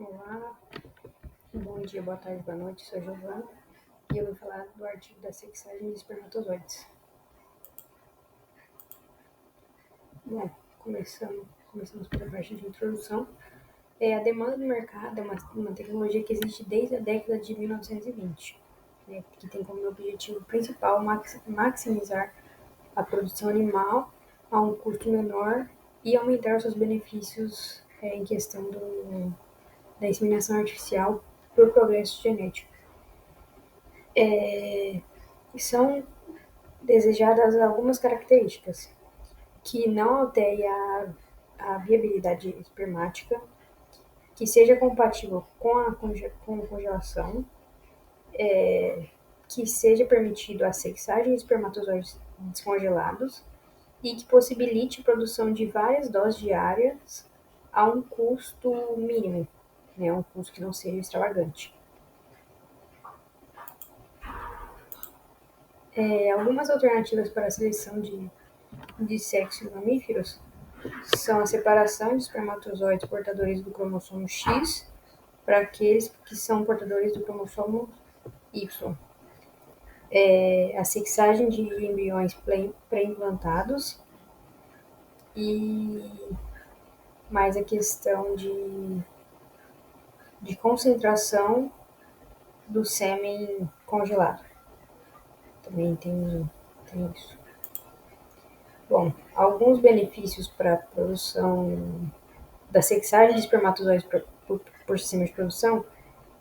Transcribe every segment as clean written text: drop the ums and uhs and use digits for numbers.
Olá, bom dia, boa tarde, boa noite, sou a Giovana e eu vou falar do artigo da sexagem de espermatozoides. Bom, começamos pela parte de introdução. A demanda do mercado é uma tecnologia que existe desde a década de 1920, que tem como objetivo principal maximizar a produção animal a um custo menor e aumentar seus benefícios em questão da inseminação artificial por progresso genético. São desejadas algumas características que não alterem a viabilidade espermática, que seja compatível com a congelação, que seja permitido a sexagem de espermatozoides descongelados e que possibilite a produção de várias doses diárias a um custo mínimo, né, um custo que não seja extravagante. Algumas alternativas para a seleção de sexo em mamíferos são a separação de espermatozoides portadores do cromossomo X para aqueles que são portadores do cromossomo Y. A sexagem de embriões pré-implantados e mais a questão de concentração do sêmen congelado. Também tem isso. Bom, alguns benefícios para a produção da sexagem de espermatozoides por sistema de produção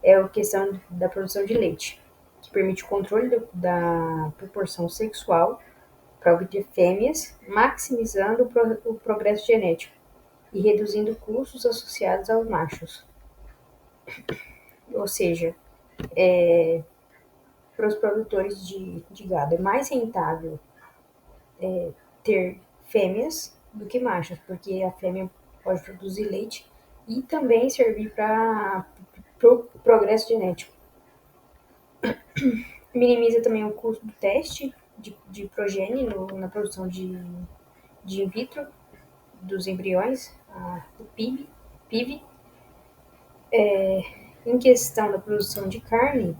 é a questão da produção de leite, que permite o controle da proporção sexual para obter fêmeas, maximizando o progresso genético e reduzindo custos associados aos machos. Ou seja, para os produtores de gado é mais rentável ter fêmeas do que machos, porque a fêmea pode produzir leite e também servir para o progresso genético. Minimiza também o custo do teste de progênio na produção de in vitro dos embriões, o PIV. Em questão da produção de carne,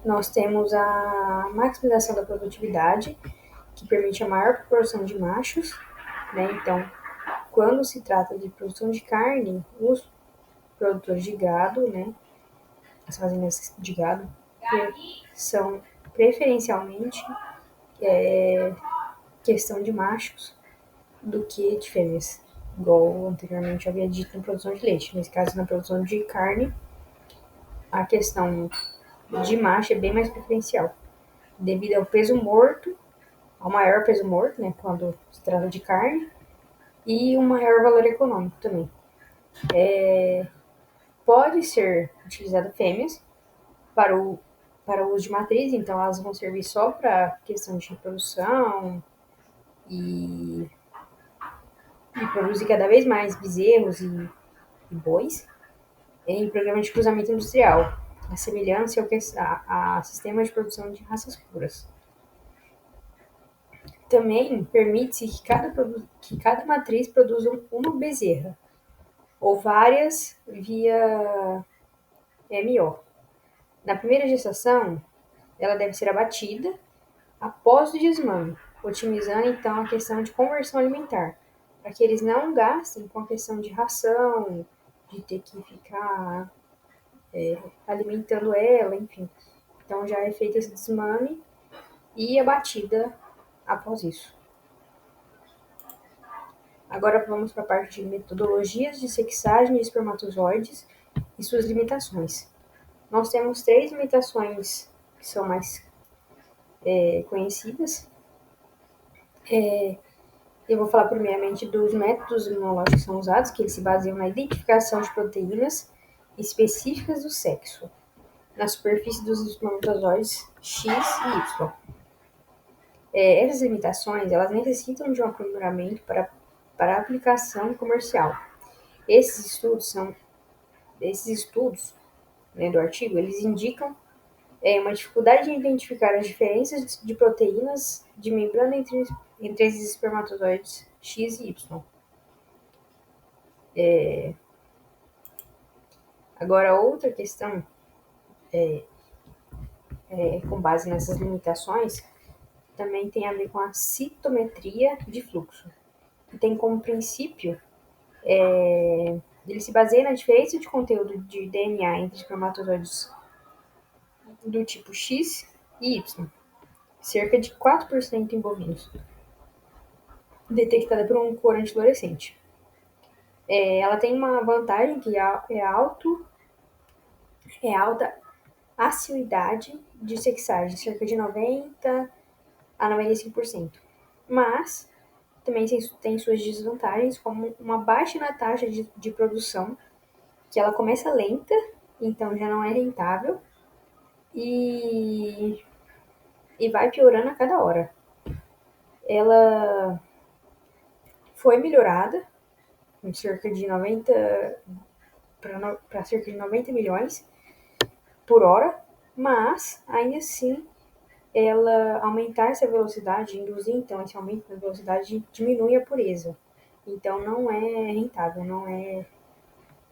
nós temos a maximização da produtividade, que permite a maior proporção de machos, né? Então, quando se trata de produção de carne, os produtores de gado, né, as fazendas de gado, são preferencialmente questão de machos do que de fêmeas, igual anteriormente eu havia dito na produção de leite. Nesse caso, na produção de carne, a questão de macho é bem mais preferencial, devido ao peso morto, ao maior peso morto, né, quando se trata de carne, e um maior valor econômico também. Pode ser utilizado fêmeas para o uso de matriz, então elas vão servir só para questão de reprodução e produzir cada vez mais bezerros e bois em programas de cruzamento industrial, a semelhança a sistemas de produção de raças puras. Também permite-se que cada matriz produza uma bezerra, ou várias via MO. Na primeira gestação, ela deve ser abatida após o desmame, otimizando então a questão de conversão alimentar, para que eles não gastem com a questão de ração, de ter que ficar alimentando ela, enfim. Então já é feito esse desmame e abatida após isso. Agora vamos para a parte de metodologias de sexagem de espermatozoides e suas limitações. Nós temos 3 limitações que são mais conhecidas. Eu vou falar primeiramente dos métodos imunológicos que são usados, que eles se baseiam na identificação de proteínas específicas do sexo, na superfície dos espermatozoides X e Y. Essas limitações, elas necessitam de um aprimoramento para aplicação comercial. Esses estudos, né, do artigo, eles indicam uma dificuldade de identificar as diferenças de proteínas de membrana entre esses espermatozoides X e Y. Agora, outra questão, com base nessas limitações, também tem a ver com a citometria de fluxo, que tem como princípio, ele se baseia na diferença de conteúdo de DNA entre espermatozoides do tipo X e Y, cerca de 4% em bovinos, detectada por um corante fluorescente. Ela tem uma vantagem que é alta acuidade de sexagem, cerca de 90 a 95%. Mas também tem suas desvantagens, como uma baixa na taxa de produção, que ela começa lenta, então já não é rentável, e, e vai piorando a cada hora. Ela foi melhorada em cerca de 90 para cerca de 90 milhões por hora, mas ainda assim ela aumentar essa velocidade, induzir então esse aumento da velocidade diminui a pureza. Então não é rentável, não é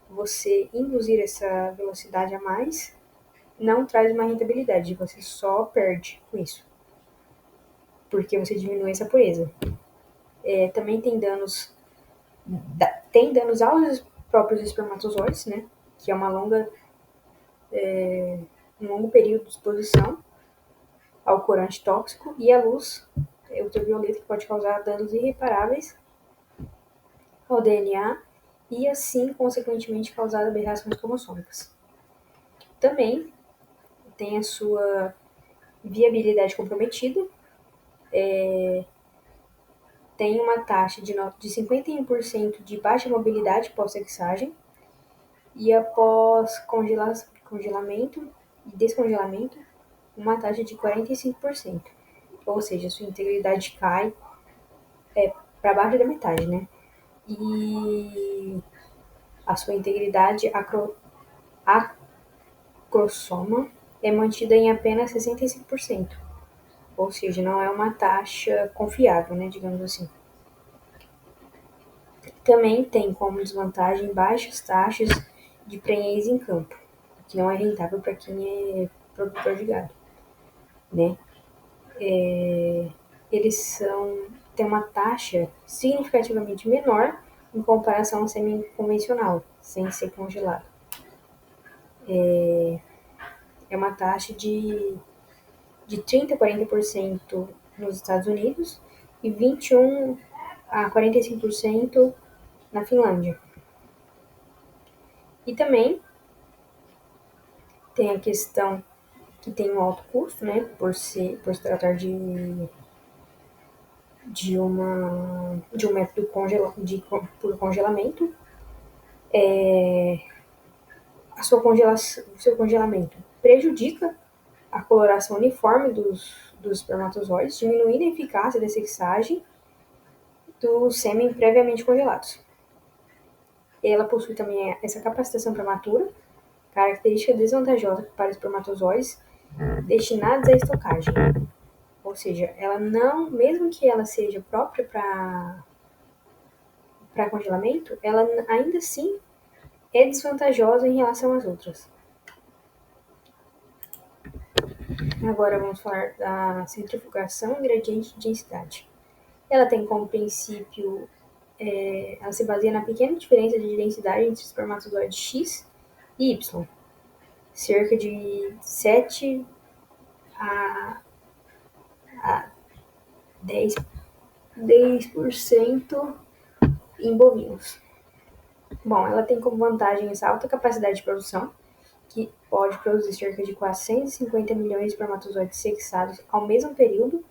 você induzir essa velocidade a mais, não traz uma rentabilidade, você só perde com isso, porque você diminui essa pureza. Também tem danos aos próprios espermatozoides, né? Que é um longo período de exposição ao corante tóxico e à luz ultravioleta, que pode causar danos irreparáveis ao DNA e, assim, consequentemente, causar aberrações cromossômicas. Também tem a sua viabilidade comprometida, tem uma taxa de 51% de baixa mobilidade pós-sexagem e após congelamento e descongelamento, uma taxa de 45%. Ou seja, sua integridade cai para baixo da metade, né? E a sua integridade acrosoma é mantida em apenas 65%. Ou seja, não é uma taxa confiável, né, digamos assim. Também tem como desvantagem baixas taxas de prenhez em campo, que não é rentável para quem é produtor de gado, né? Eles têm uma taxa significativamente menor em comparação ao sêmen convencional, sem ser congelado. É uma taxa de 30 a 40% nos Estados Unidos e 21 a 45% na Finlândia. E também tem a questão que tem um alto custo, né, por se tratar de um método por congelamento. O seu congelamento prejudica a coloração uniforme dos espermatozoides, diminuindo a eficácia da sexagem do sêmen previamente congelados. Ela possui também essa capacitação prematura, característica desvantajosa para espermatozoides destinados à estocagem. Ou seja, ela não, mesmo que ela seja própria para congelamento, ela ainda assim é desvantajosa em relação às outras. Agora vamos falar da centrifugação gradiente de densidade. Ela tem como princípio, ela se baseia na pequena diferença de densidade entre espermatozoides X e Y, cerca de 7 a 10% em bovinos. Bom, ela tem como vantagem essa alta capacidade de produção, que pode produzir cerca de 450 milhões de espermatozoides sexados ao mesmo período,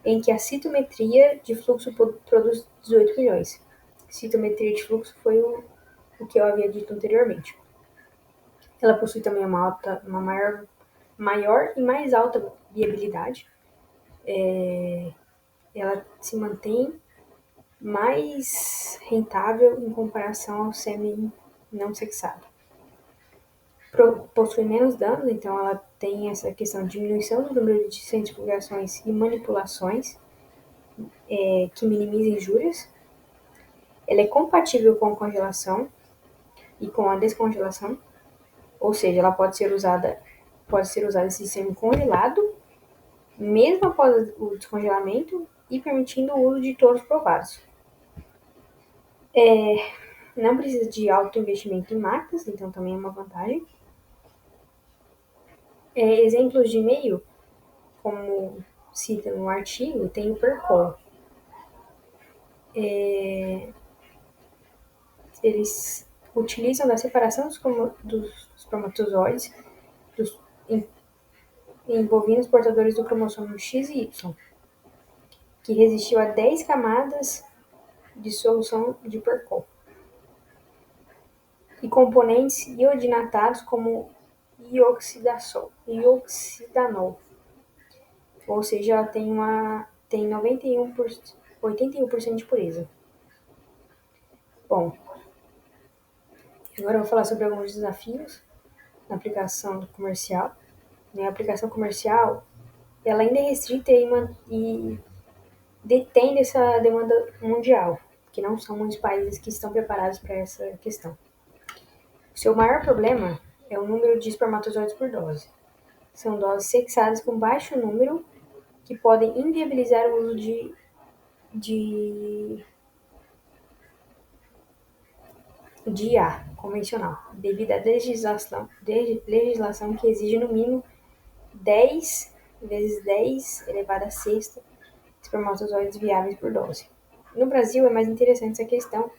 em que a citometria de fluxo produz 18 milhões. Citometria de fluxo foi o que eu havia dito anteriormente. Ela possui também uma maior e mais alta viabilidade. Ela se mantém mais rentável em comparação ao sêmen não sexado. Possui menos danos, então ela tem essa questão de diminuição do número de centrifugações e manipulações, que minimiza injúrias. Ela é compatível com a congelação e com a descongelação. Ou seja, ela pode ser usada semi-congelado, mesmo após o descongelamento, e permitindo o uso de touros provados. Não precisa de alto investimento em máquinas, então também é uma vantagem. Exemplos de e-mail, como cita no artigo, tem o Percol. Eles utilizam da separação dos espermatozoides dos, em bovinos portadores do cromossomo X e Y, que resistiu a 10 camadas de solução de Percol. E componentes iodinatados como ioxidanol. Ou seja, ela tem 81% de pureza. Bom, agora eu vou falar sobre alguns desafios na aplicação comercial. A aplicação comercial, ela ainda é restrita e detém essa demanda mundial, que não são muitos países que estão preparados para essa questão. O seu maior problema é o número de espermatozoides por dose. São doses sexadas com baixo número que podem inviabilizar o uso de IA convencional, devido à legislação que exige no mínimo 10 vezes 10 elevado a sexta espermatozoides viáveis por dose. No Brasil é mais interessante essa questão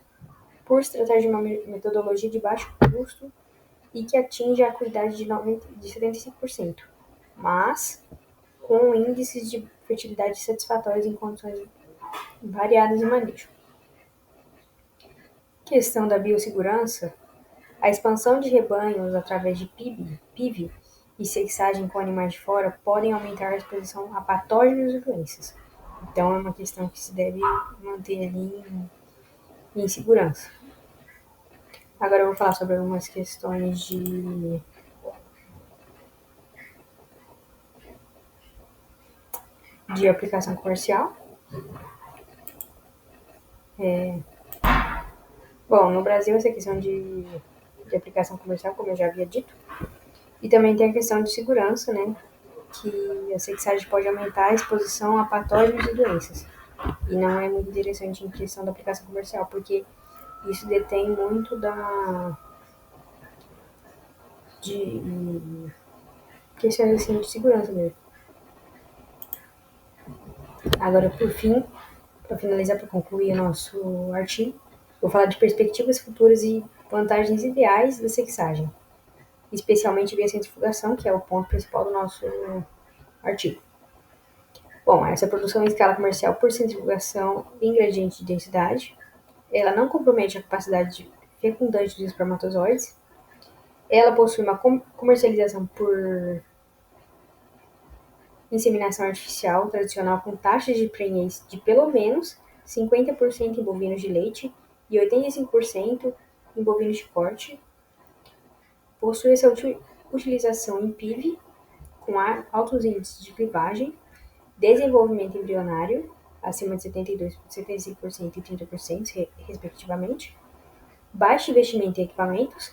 por se tratar de uma metodologia de baixo custo e que atinge a acuidade de 75%, mas com índices de fertilidade satisfatórios em condições variadas de manejo. Questão da biossegurança, a expansão de rebanhos através de PIV e sexagem com animais de fora podem aumentar a exposição a patógenos e doenças. Então é uma questão que se deve manter ali em segurança. Agora eu vou falar sobre algumas questões de aplicação comercial. Bom, no Brasil essa questão de aplicação comercial, como eu já havia dito, e também tem a questão de segurança, né, que a sexagem pode aumentar a exposição a patógenos e doenças. E não é muito interessante em questão da aplicação comercial, porque isso detém muito de questões assim de segurança mesmo. Agora, por fim, para finalizar, para concluir o nosso artigo, vou falar de perspectivas futuras e vantagens ideais da sexagem, especialmente via centrifugação, que é o ponto principal do nosso artigo. Bom, essa produção em escala comercial por centrifugação em gradiente de densidade, ela não compromete a capacidade fecundante dos espermatozoides, ela possui uma comercialização por inseminação artificial tradicional com taxas de prenhez de pelo menos 50% em bovinos de leite e 85% em bovinos de corte. Possui essa utilização em PIV, com altos índices de clivagem, desenvolvimento embrionário, acima de 72%, 75% e 30%, respectivamente, baixo investimento em equipamentos.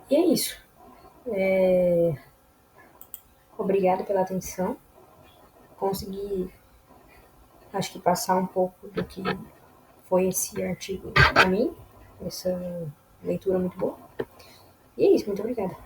E é isso. Obrigada pela atenção. Consegui, acho que, passar um pouco do que foi esse artigo para mim, essa leitura muito boa. E é isso, muito obrigada.